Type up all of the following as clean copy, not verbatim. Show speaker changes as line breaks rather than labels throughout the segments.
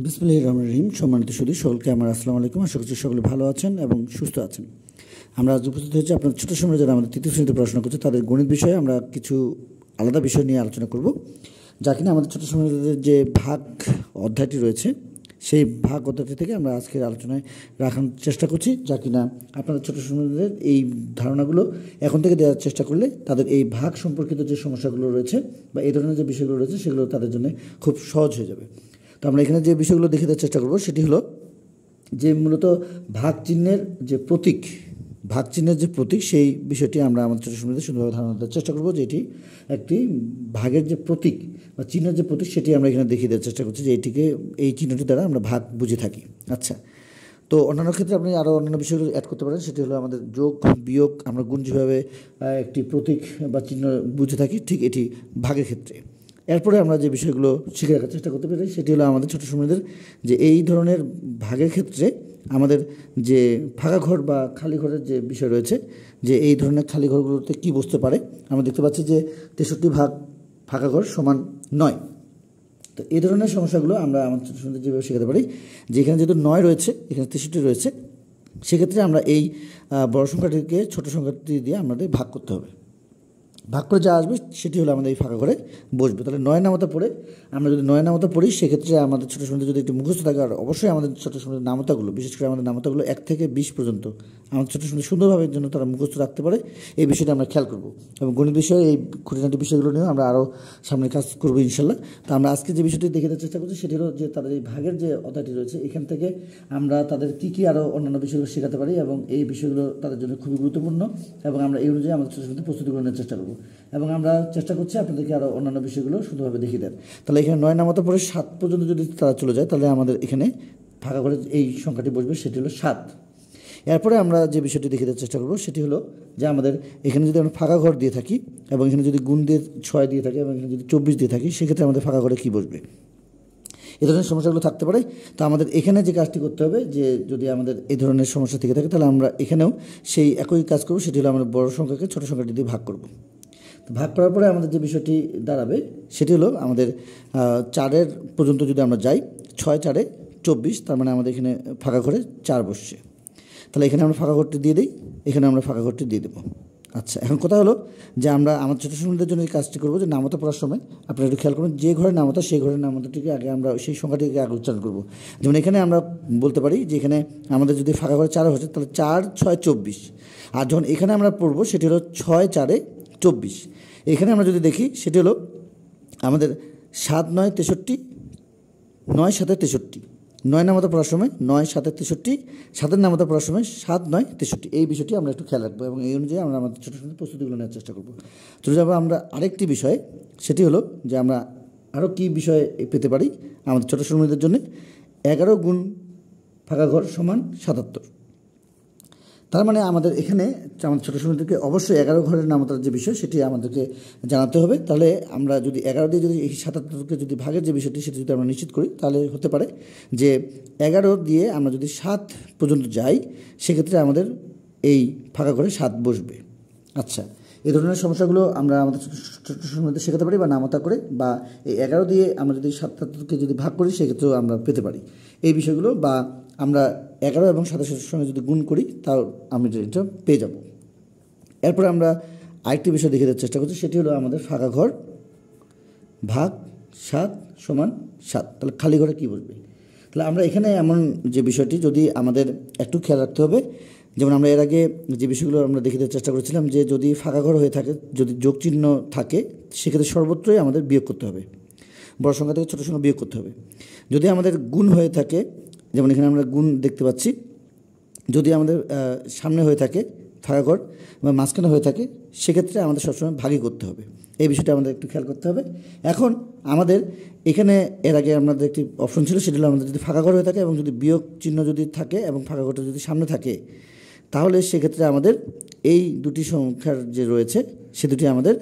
বিসমিল্লাহির রহমানির রহিম। সম্মানিত সুধী সকলকে আমার আসসালামু আলাইকুম। আশা করছি সকলে ভালো আছেন এবং সুস্থ আছেন। আমরা আজ উপস্থিত হয়েছি আপনার ছোটো সময় যারা আমাদের তৃতীয় শ্রেণীতে পড়াশোনা করছে তাদের গণিত বিষয়ে আমরা কিছু আলাদা বিষয় নিয়ে আলোচনা করব, যা কিনা আমাদের ছোটো সময়ের যে ভাগ অধ্যায়টি রয়েছে সেই ভাগ অধ্যায়টি থেকে আমরা আজকের আলোচনায় রাখার চেষ্টা করছি, যা কিনা আপনাদের ছোটো সময়ের এই ধারণাগুলো এখন থেকে দেওয়ার চেষ্টা করলে তাদের এই ভাগ সম্পর্কিত যে সমস্যাগুলো রয়েছে বা এই ধরনের যে বিষয়গুলো রয়েছে সেগুলো তাদের জন্য খুব সহজ হয়ে যাবে। তো আমরা এখানে যে বিষয়গুলো দেখে দেওয়ার চেষ্টা করব সেটি হলো যে মূলত ভাগ চিহ্নের যে প্রতীক, সেই বিষয়টি আমরা আমাদের ছোটো সময়তে সুন্দরভাবে ধারণা দেওয়ার চেষ্টা করব, যে এটি একটি ভাগের যে প্রতীক বা চিহ্নের যে প্রতীক সেটি আমরা এখানে দেখিয়ে দেওয়ার চেষ্টা করছি, যে এই চিহ্নটি দ্বারা আমরা ভাগ বুঝে থাকি। আচ্ছা, তো অন্যান্য ক্ষেত্রে আপনি আরও অন্যান্য বিষয়গুলো অ্যাড করতে পারেন। সেটি হলো আমাদের যোগ বিয়োগ, আমরা গুণ যেভাবে একটি প্রতীক বা চিহ্ন বুঝে থাকি, ঠিক এটি ভাগের ক্ষেত্রে। এরপরে আমরা যে বিষয়গুলো শিখে রাখার চেষ্টা করতে পারি সেটি হলো আমাদের ছোটো সময়দের যে এই ধরনের ভাগের ক্ষেত্রে আমাদের যে ফাঁকা ঘর বা খালি ঘরের যে বিষয় রয়েছে, যে এই ধরনের খালি ঘরগুলোতে কী বুঝতে পারে। আমরা দেখতে পাচ্ছি যে 63 ভাগ ফাঁকা ঘর সমান 9। তো এই ধরনের সমস্যাগুলো আমরা আমাদের ছোটো সময়দের যেভাবে শেখাতে পারি, যে এখানে যেহেতু 9 রয়েছে, এখানে 63 রয়েছে, সেক্ষেত্রে আমরা এই বড় সংখ্যাটিকে ছোটো সংখ্যাটি দিয়ে আমাদের ভাগ করতে হবে। ভাগ করে যা আসবে সেটি হলো আমাদের এই ফাঁকা ঘরে বসবে। তাহলে 9 নামতা পড়ে আমরা যদি 9 নামতা পড়ি, সেক্ষেত্রে আমাদের ছোটো সময়তে যদি একটু মুখস্থ থাকে, আর অবশ্যই আমাদের ছোটো সময়ের নামতাগুলো, বিশেষ করে আমাদের নামতাগুলো 1 থেকে 20 পর্যন্ত আমাদের ছোটো সময় সুন্দরভাবে জন্য তারা মুখস্থ রাখতে পারে, এই বিষয়টা আমরা খেয়াল করব। এবং গণিত বিষয়ে এই খুঁটিনাটি বিষয়গুলো নিয়েও আমরা আরও সামনে কাজ করবো ইনশাল্লাহ। তো আমরা আজকে যে বিষয়টি দেখে দেওয়ার চেষ্টা করছি সেটি হলো যে তাদের এই ভাগের যে অধ্যায়টি রয়েছে, এখান থেকে আমরা তাদের কী আরও অন্যান্য বিষয়গুলো শেখাতে পারি, এবং এই বিষয়গুলো তাদের জন্য খুবই গুরুত্বপূর্ণ, এবং আমরা এই অনুযায়ী আমাদের ছোটো সময়তে প্রস্তুতি গ্রহণের চেষ্টা করব। এবং আমরা চেষ্টা করছি আপনাদেরকে আরও অন্যান্য বিষয়গুলো সুন্দরভাবে দেখিয়ে দেন। তাহলে এখানে 9 নামতা পরে 7 পর্যন্ত যদি তারা চলে যায়, তাহলে আমাদের এখানে ফাঁকা ঘরে এই সংখ্যাটি বসবে, সেটি হলো 7। এরপরে আমরা যে বিষয়টি দেখে দেওয়ার চেষ্টা করব সেটি হলো যে আমাদের এখানে যদি আমরা ফাঁকা ঘর দিয়ে থাকি এবং এখানে যদি গুণ দিয়ে 6 দিয়ে থাকি এবং এখানে যদি 24 দিয়ে থাকি, সেক্ষেত্রে আমাদের ফাঁকা ঘরে কী বসবে, এই ধরনের সমস্যাগুলো থাকতে পারে। তো আমাদের এখানে যে কাজটি করতে হবে, যে যদি আমাদের এই ধরনের সমস্যা থেকে থাকে, তাহলে আমরা এখানেও সেই একই কাজ করব। সেটি হলো আমরা বড় সংখ্যাকে ছোটো সংখ্যাটি দিয়ে ভাগ করব। ভাগ করার পরে আমাদের যে বিষয়টি দাঁড়াবে সেটি হলো আমাদের 4 পর্যন্ত যদি আমরা যাই, 6 4 24, তার মানে আমাদের এখানে ফাঁকা ঘরে 4 বসছে। তাহলে এখানে আমরা ফাঁকা ঘরটি দিয়ে দিই, এখানে আমরা ফাঁকা ঘরটি দিয়ে দেবো। আচ্ছা, এখন কথা হলো যে আমরা আমার ছোটো সময়দের জন্য এই কাজটি করবো, যে নামতা পড়ার সময় আপনারা একটু খেয়াল করুন, যে ঘরের নামতা সেই ঘরের নামতাটিকে আগে আমরা সেই সংখ্যাটিকে আগে উচ্চারণ করবো। যেমন এখানে আমরা বলতে পারি যে এখানে আমাদের যদি ফাঁকা ঘরে 4 হচ্ছে, তাহলে 4 6 24। আর যখন এখানে আমরা পড়বো সেটি হলো 6 4 24। এখানে আমরা যদি দেখি সেটি হলো আমাদের 7 9 63, 9 7 63। 9 নামতা পড়ার সময় 9 7 63, 7 নামতা পড়ার সময় 7 9 63। এই বিষয়টি আমরা একটু খেয়াল রাখবো এবং এই অনুযায়ী আমরা আমাদের ছোটো ছোটো প্রস্তুতিগুলো নেওয়ার চেষ্টা করবো। চলে যাবো আমরা আরেকটি বিষয়, সেটি হলো যে আমরা আরও কী বিষয় পেতে পারি আমাদের ছোটো সময়দের জন্য। 11 গুণ ফাঁকা ঘর সমান 77। তার মানে আমাদের এখানে আমাদের ছোটো সময়দেরকে অবশ্যই 11 ঘরের নামতার যে বিষয় সেটি আমাদেরকে জানাতে হবে। তাহলে আমরা যদি 11 দিয়ে যদি এই 77কে যদি ভাগের যে বিষয়টি সেটি যদি আমরা নিশ্চিত করি, তাহলে হতে পারে যে 11 দিয়ে আমরা যদি 7 পর্যন্ত যাই, সেক্ষেত্রে আমাদের এই ফাঁকা ঘরে 7 বসবে। আচ্ছা, এই ধরনের সমস্যাগুলো আমরা আমাদের ছোটো সময়তে শেখাতে পারি বা নামতা করে, বা এই 11 দিয়ে আমরা যদি 77কে যদি ভাগ করি সেক্ষেত্রেও আমরা পেতে পারি এই বিষয়গুলো, বা আমরা 11 এবং 27-এর সঙ্গে যদি গুণ করি তাও আমি এটা পেয়ে যাব। এরপরে আমরা আরেকটি বিষয় দেখে দেওয়ার চেষ্টা করছি, সেটি হলো আমাদের ফাঁকা ঘর ভাগ 7 সমান 7। তাহলে খালি ঘরে কী বসবে। তাহলে আমরা এখানে এমন যে বিষয়টি যদি আমাদের একটু খেয়াল রাখতে হবে, যেমন আমরা এর আগে যে বিষয়গুলো আমরা দেখে দেওয়ার চেষ্টা করেছিলাম, যে যদি ফাঁকা ঘর হয়ে থাকে, যদি যোগ চিহ্ন থাকে, সেক্ষেত্রে সর্বত্রই আমাদের বিয়োগ করতে হবে, বড় সংখ্যা থেকে ছোটো সংখ্যা বিয়োগ করতে হবে। যদি আমাদের গুণ হয়ে থাকে, যেমন এখানে আমরা গুণ দেখতে পাচ্ছি, যদি আমাদের সামনে হয়ে থাকে ফাঁকা ঘর বা মাঝখানে হয়ে থাকে, সেক্ষেত্রে আমাদের সবসময় ভাগই করতে হবে। এই বিষয়টা আমাদের একটু খেয়াল করতে হবে। এখন আমাদের এখানে এর আগে আমাদের একটি অপশন ছিল, সেটা হলো আমাদের যদি ফাঁকা ঘর হয়ে থাকে এবং যদি বিয়োগ চিহ্ন যদি থাকে এবং ফাঁকা ঘরটা যদি সামনে থাকে, তাহলে সেক্ষেত্রে আমাদের এই দুটি সংখ্যার যে রয়েছে সে দুটি আমাদের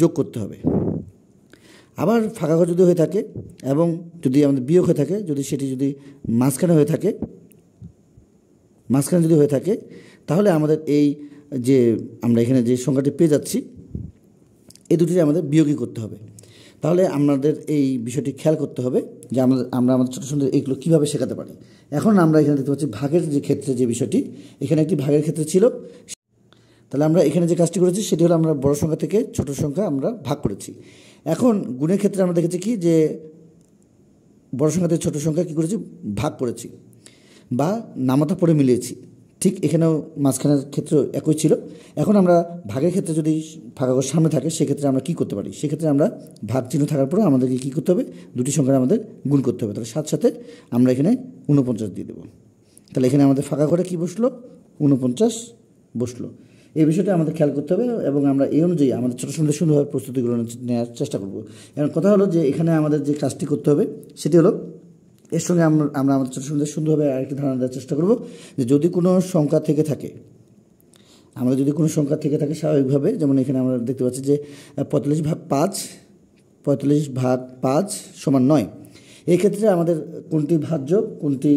যোগ করতে হবে। আবার ফাঁকা ঘর যদি হয়ে থাকে এবং যদি আমাদের বিয়োগ হয়ে থাকে, যদি সেটি যদি মাঝখানে হয়ে থাকে, মাঝখানে যদি হয়ে থাকে, তাহলে আমাদের এই যে আমরা এখানে যে সংখ্যাটি পেয়ে যাচ্ছি, এই দুটি আমাদের বিয়োগই করতে হবে। তাহলে আমাদের এই বিষয়টি খেয়াল করতে হবে যে আমরা আমাদের ছোটো সন্তানদের এইগুলো কীভাবে শেখাতে পারি। এখন আমরা এখানে দেখতে পাচ্ছি ভাগের যে ক্ষেত্রে যে বিষয়টি, এখানে একটি ভাগের ক্ষেত্রে ছিল। তাহলে আমরা এখানে যে কাজটি করেছি সেটি হলো আমরা বড় সংখ্যা থেকে ছোট সংখ্যা আমরা ভাগ করেছি। এখন গুণের ক্ষেত্রে আমরা দেখেছি কি যে বড় সংখ্যা থেকে ছোট সংখ্যা কী করেছি, ভাগ করেছি বা নামতা পড়ে মিলিয়েছি। ঠিক এখানেও মাঝখানের ক্ষেত্রে একই ছিল। এখন আমরা ভাগের ক্ষেত্রে যদি ভাগাগর সামনে থাকে সেক্ষেত্রে আমরা কী করতে পারি, সেক্ষেত্রে আমরা ভাগ চিহ্ন থাকার পরেও আমাদেরকে কী করতে হবে, দুটি সংখ্যার আমাদের গুণ করতে হবে। তাহলে সাথে আমরা এখানে 49 দিয়ে দেবো। তাহলে এখানে আমাদের ফাঁকা করে কী বসলো, 49 বসলো। এই বিষয়টা আমাদের খেয়াল করতে হবে এবং আমরা এই অনুযায়ী আমাদের ছোটো সুন্দর সুন্দরভাবে প্রস্তুতিগুলো নেওয়ার চেষ্টা করব। এখন কথা হলো যে এখানে আমাদের যে কাজটি করতে হবে সেটি হলো, এর সঙ্গে আমরা আমাদের ছোটো সুন্দর সুন্দরভাবে আরেকটি ধারণা দেওয়ার চেষ্টা করব যে যদি কোনো সংখ্যা থেকে থাকে, আমাদের যদি কোনো সংখ্যা থেকে থাকে স্বাভাবিকভাবে, যেমন এখানে আমরা দেখতে পাচ্ছি যে 45/5 সমান 9। এই ক্ষেত্রে আমাদের কোনটি ভাজ্য, কোনটি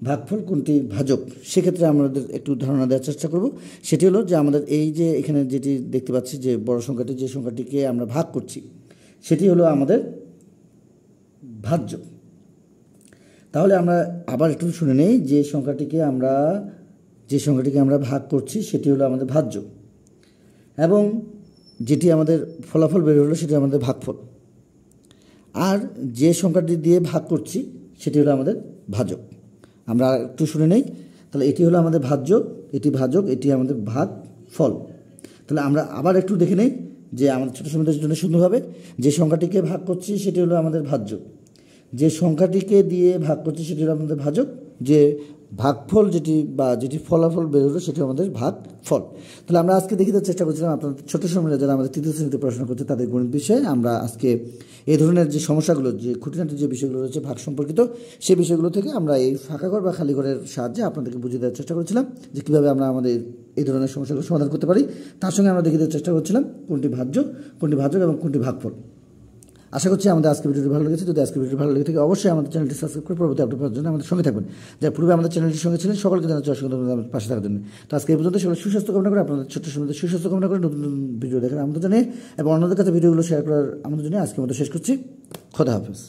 ভাগফল, কোনটি ভাজক, সেক্ষেত্রে আমাদের একটু ধারণা দেওয়ার চেষ্টা করব। সেটি হলো যে আমাদের এই যে এখানে যেটি দেখতে পাচ্ছি যে বড় সংখ্যাটি, যে সংখ্যাটিকে আমরা ভাগ করছি সেটি হলো আমাদের ভাজ্য। তাহলে আমরা আবার একটু শুনে নেই, যে সংখ্যাটিকে আমরা ভাগ করছি সেটি হলো আমাদের ভাজ্য, এবং যেটি আমাদের ফলাফল বের হলো সেটি আমাদের ভাগফল। আর যে সংখ্যাটি দিয়ে ভাগ করছি সেটি হলো আমাদের ভাজক। আমরা একটু শুনে নেই। তাহলে এটি হলো আমাদের ভাজ্য, এটি ভাজক, এটি আমাদের ভাগ ফল। তাহলে আমরা আবার একটু দেখে নেই যে আমাদের ছোটো সময়ের জন্য সুন্দরভাবে, যে সংখ্যাটিকে ভাগ করছি সেটি হলো আমাদের ভাজ্য, যে সংখ্যাটিকে দিয়ে ভাগ করছি সেটি হলো আমাদের ভাজক, যে ভাগফল যেটি ফলাফল বের হলো সেটি আমাদের ভাগ ফল। তাহলে আমরা আজকে দেখিতে চেষ্টা করছিলাম আপনাদের ছোটো সময় যারা আমাদের তৃতীয় শ্রেণীতে পড়াশোনা করছে তাদের গণিত বিষয়ে। আমরা আজকে এই ধরনের যে সমস্যাগুলো, যে খুঁটিনাটি যে বিষয়গুলো রয়েছে ভাগ সম্পর্কিত, সেই বিষয়গুলো থেকে আমরা এই ফাঁকা ঘর বা খালি ঘরের সাহায্যে আপনাদেরকে বুঝিয়ে দেওয়ার চেষ্টা করেছিলাম যে কীভাবে আমরা আমাদের এই ধরনের সমস্যাগুলো সমাধান করতে পারি। তার সঙ্গে আমরা দেখিয়ে দেওয়ার চেষ্টা করছিলাম কোনটি ভাজ্য, কোনটি ভাজক এবং কোনটি ভাগফল। আশা করছি আমাদের আজকের ভিডিওটি ভালো লেগেছে। যদি আজকের ভিডিওটি ভালো লেগে থাকে অবশ্যই আমাদের চ্যানেলটি সাবস্ক্রাইব করে পরবর্তী আপডেট পাওয়ার জন্য আমাদের সঙ্গে থাকবেন। যারা পূর্বে আমাদের চ্যানেলটির সঙ্গে ছিলেন সকলকে জানাচ্ছি অসংখ্য ধন্যবাদ আমাদের পাশে থাকার জন্য। তো আজকে এই পর্যন্ত সকলে সুস্বাস্থ্য কামনা করে, আপনাদের ছোট্ট সময় সুস্বাস্থ্য কামনা করে নতুন নতুন ভিডিও দেখার আমন্ত্রণ জানিয়ে এবং অন্যদের কাছে ভিডিওগুলো শেয়ার করার আমন্ত্রণ জানিয়ে আজকের মতো শেষ করছি। খোদা হাফেজ।